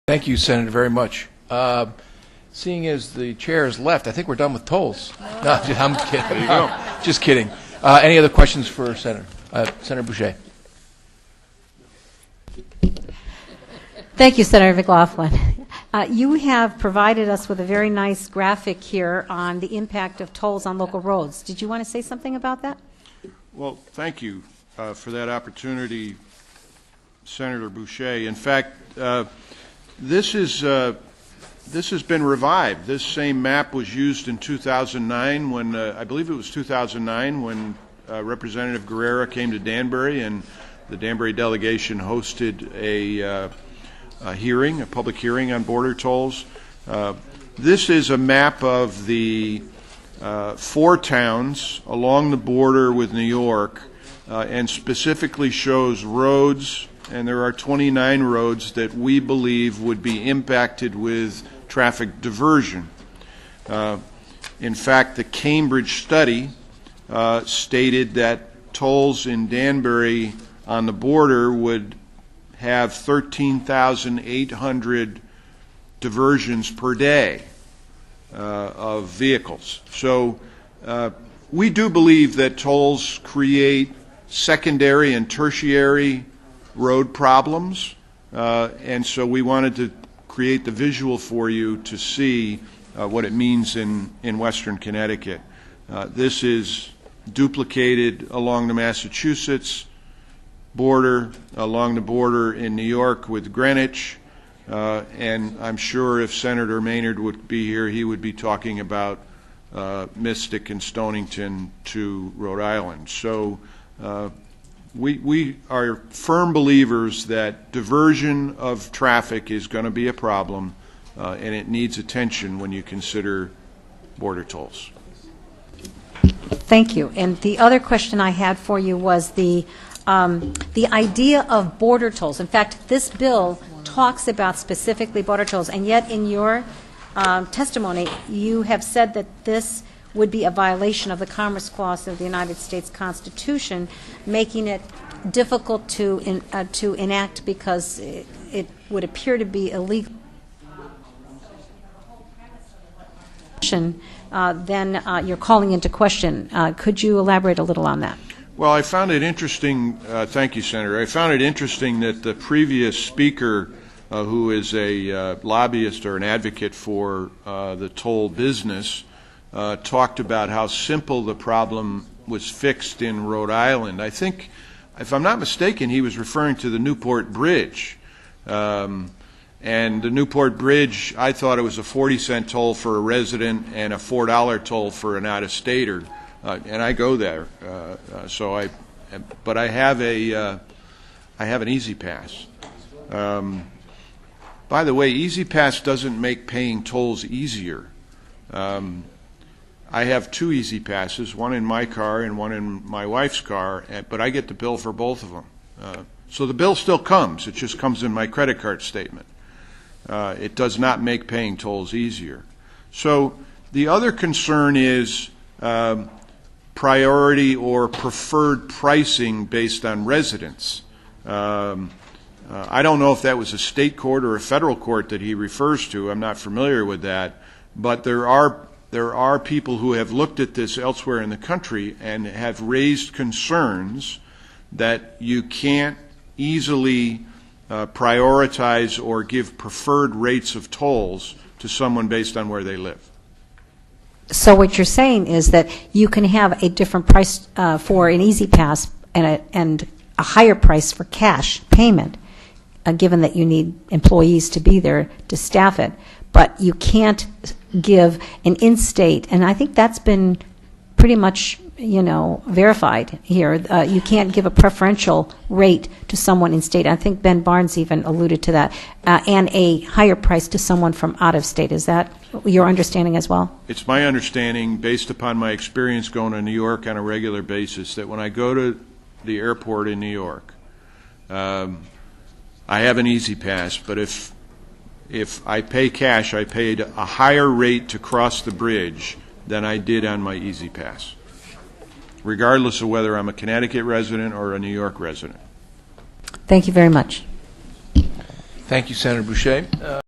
Thank you, Senator, very much. Seeing as the chair is left, I think we're done with tolls. No, I'm kidding. There you go. Just kidding. Any other questions for Senator? Senator Boucher. Thank you, Senator McLachlan. You have provided us with a very nice graphic here on the impact of tolls on local roads. Did you want to say something about that? Well, thank you for that opportunity, Senator Boucher. In fact, this has been revived. This same map was used in 2009 when, I believe it was 2009, when Representative Guerrera came to Danbury and the Danbury delegation hosted a public hearing on border tolls. This is a map of the 4 towns along the border with New York and specifically shows roads, and there are 29 roads that we believe would be impacted with traffic diversion. In fact, the Cambridge study stated that tolls in Danbury on the border would have 13,800 diversions per day of vehicles. So we do believe that tolls create secondary and tertiary road problems, and so we wanted to create the visual for you to see what it means in western Connecticut. This is duplicated along the Massachusetts border, along the border in New York with Greenwich, and I'm sure if Senator Maynard would be here, he would be talking about Mystic and Stonington to Rhode Island. So we are firm believers that diversion of traffic is going to be a problem, and it needs attention when you consider border tolls. Thank you. And the other question I had for you was the idea of border tolls. In fact, this bill talks about specifically border tolls, and yet in your testimony, you have said that this would be a violation of the Commerce Clause of the United States Constitution, making it difficult to enact because it would appear to be illegal. Then you're calling into question. Could you elaborate a little on that? Well, I found it interesting, thank you, Senator. I found it interesting that the previous speaker, who is a lobbyist or an advocate for the toll business, talked about how simple the problem was fixed in Rhode Island. I think, if I'm not mistaken, he was referring to the Newport Bridge. And the Newport Bridge, I thought it was a 40-cent toll for a resident and a $4 toll for an out-of-stater. And I go there, but I have an Easy Pass. By the way, Easy Pass doesn't make paying tolls easier. I have 2 Easy Passes, one in my car and one in my wife's car, but I get the bill for both of them. So the bill still comes. It just comes in my credit card statement. It does not make paying tolls easier. So the other concern is priority or preferred pricing based on residence. I don't know if that was a state court or a federal court that he refers to. I'm not familiar with that. But there are people who have looked at this elsewhere in the country and have raised concerns that you can't easily prioritize or give preferred rates of tolls to someone based on where they live. So what you're saying is that you can have a different price for an Easy Pass and a higher price for cash payment, given that you need employees to be there to staff it, but you can't give an in-state, and I think that's been pretty much, verified here. You can't give a preferential rate to someone in state. I think Ben Barnes even alluded to that, and a higher price to someone from out of state. Is that your understanding as well? It's my understanding, based upon my experience going to New York on a regular basis, that when I go to the airport in New York, I have an Easy Pass, but if I pay cash, I paid a higher rate to cross the bridge than I did on my Easy Pass, regardless of whether I'm a Connecticut resident or a New York resident. Thank you very much. Thank you, Senator Boucher.